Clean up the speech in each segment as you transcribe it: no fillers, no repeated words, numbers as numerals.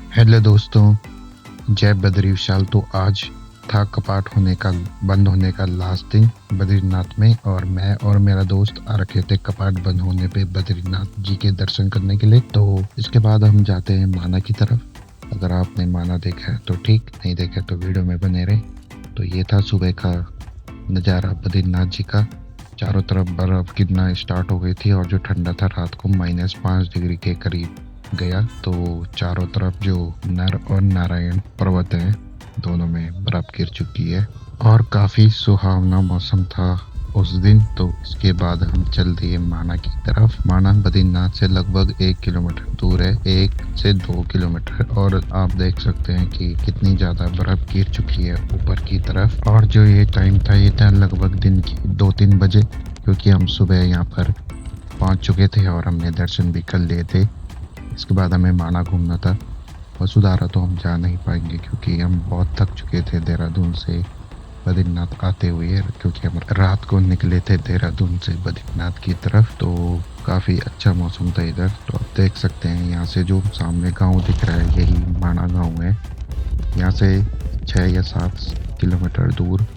Hello दोस्तों, जय बद्री विशाल। तो आज था कपाट होने का बंद होने का लास्ट दिन बद्रीनाथ में, और मैं और मेरा दोस्त आ रखे थे कपाट बंद होने पे बद्रीनाथ जी के दर्शन करने के लिए। तो इसके बाद हम जाते हैं माना की तरफ। अगर आपने माना देखा है तो ठीक, नहीं देखा तो वीडियो में बने रहे। तो ये था सुबह का नज़ारा बद्रीनाथ जी का। चारों तरफ बर्फ गिरना स्टार्ट हो गई थी, और जो ठंडा था रात को -5 डिग्री के करीब गया। तो चारों तरफ जो नर और नारायण पर्वत हैं, दोनों में बर्फ गिर चुकी है, और काफ़ी सुहावना मौसम था उस दिन। तो इसके बाद हम चल दिए माना की तरफ। माना बद्रीनाथ से लगभग 1 किलोमीटर दूर है, 1 से 2 किलोमीटर। और आप देख सकते हैं कि कितनी ज़्यादा बर्फ गिर चुकी है ऊपर की तरफ। और जो ये टाइम था, ये था लगभग दिन की 2-3 बजे, क्योंकि हम सुबह यहाँ पर पहुँच चुके थे और हमने दर्शन भी कर लिए थे। इसके बाद हमें माना घूमना था। वसुधारा तो हम जा नहीं पाएंगे क्योंकि हम बहुत थक चुके थे देहरादून से बद्रीनाथ आते हुए, क्योंकि हम रात को निकले थे देहरादून से बद्रीनाथ की तरफ। तो काफ़ी अच्छा मौसम था इधर। तो आप देख सकते हैं यहाँ से जो सामने गांव दिख रहा है, यही माना गांव है। यहाँ से 6 या 7 किलोमीटर दूर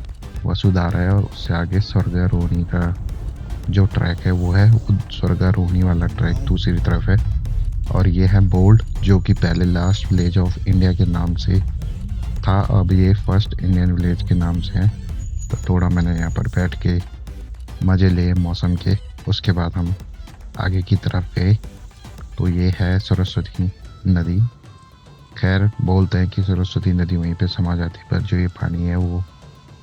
वसुधारा है, और उससे आगे स्वर्गारोहणी का जो ट्रैक है वो है। स्वर्गारोहणी वाला ट्रैक दूसरी तरफ है। और ये है बोल्ड, जो कि पहले लास्ट विलेज ऑफ इंडिया के नाम से था, अब ये फर्स्ट इंडियन विलेज के नाम से है। तो थोड़ा मैंने यहाँ पर बैठ के मज़े लिए मौसम के। उसके बाद हम आगे की तरफ गए। तो ये है सरस्वती नदी। खैर, बोलते हैं कि सरस्वती नदी वहीं पे समा जाती है, पर जो ये पानी है वो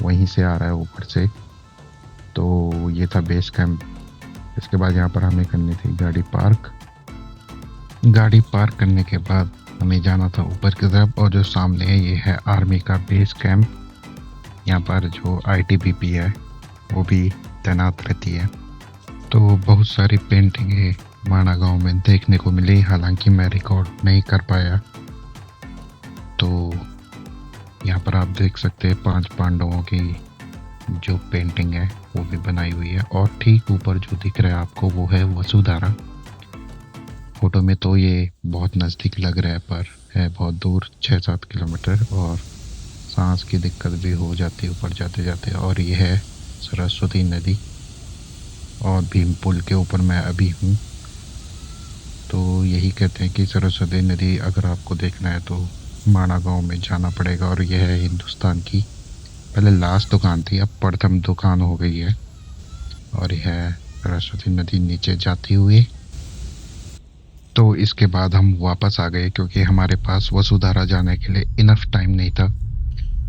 वहीं से आ रहा है ऊपर से। तो ये था बेस कैंप। इसके बाद यहाँ पर हमें करनी थी गाड़ी पार्क। गाड़ी पार्क करने के बाद हमें जाना था ऊपर की तरफ, और जो सामने है ये है आर्मी का बेस कैंप। यहाँ पर जो आईटीबीपी है वो भी तैनात रहती है। तो बहुत सारी पेंटिंगें माना गांव में देखने को मिली, हालांकि मैं रिकॉर्ड नहीं कर पाया। तो यहाँ पर आप देख सकते हैं 5 पांडवों की जो पेंटिंग है वो भी बनाई हुई है। और ठीक ऊपर जो दिख रहा है आपको वो है वसुधारा। फोटो में तो ये बहुत नज़दीक लग रहा है, पर है बहुत दूर, 6-7 किलोमीटर, और सांस की दिक्कत भी हो जाती है ऊपर जाते जाते। और ये है सरस्वती नदी, और भीम पुल के ऊपर मैं अभी हूँ। तो यही कहते हैं कि सरस्वती नदी अगर आपको देखना है तो माना गांव में जाना पड़ेगा। और यह है हिंदुस्तान की पहले लास्ट दुकान थी, अब प्रथम दुकान हो गई है। और यह है सरस्वती नदी नीचे जाती हुई। तो इसके बाद हम वापस आ गए, क्योंकि हमारे पास वसुधारा जाने के लिए इनफ टाइम नहीं था।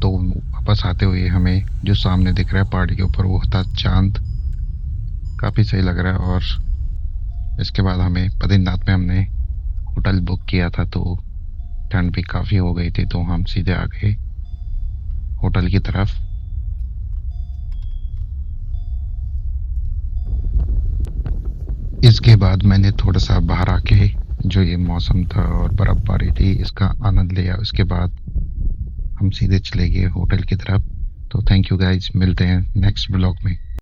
तो वापस आते हुए हमें जो सामने दिख रहा है पहाड़ी के ऊपर, वो था चांद। काफ़ी सही लग रहा है। और इसके बाद हमें बद्रीनाथ में हमने होटल बुक किया था, तो ठंड भी काफ़ी हो गई थी, तो हम सीधे आ गए होटल की तरफ। इसके बाद मैंने थोड़ा सा बाहर आके जो ये मौसम था और बर्फबारी थी, इसका आनंद लिया। उसके बाद हम सीधे चले गए होटल की तरफ। तो थैंक यू गाइज, मिलते हैं नेक्स्ट ब्लॉग में।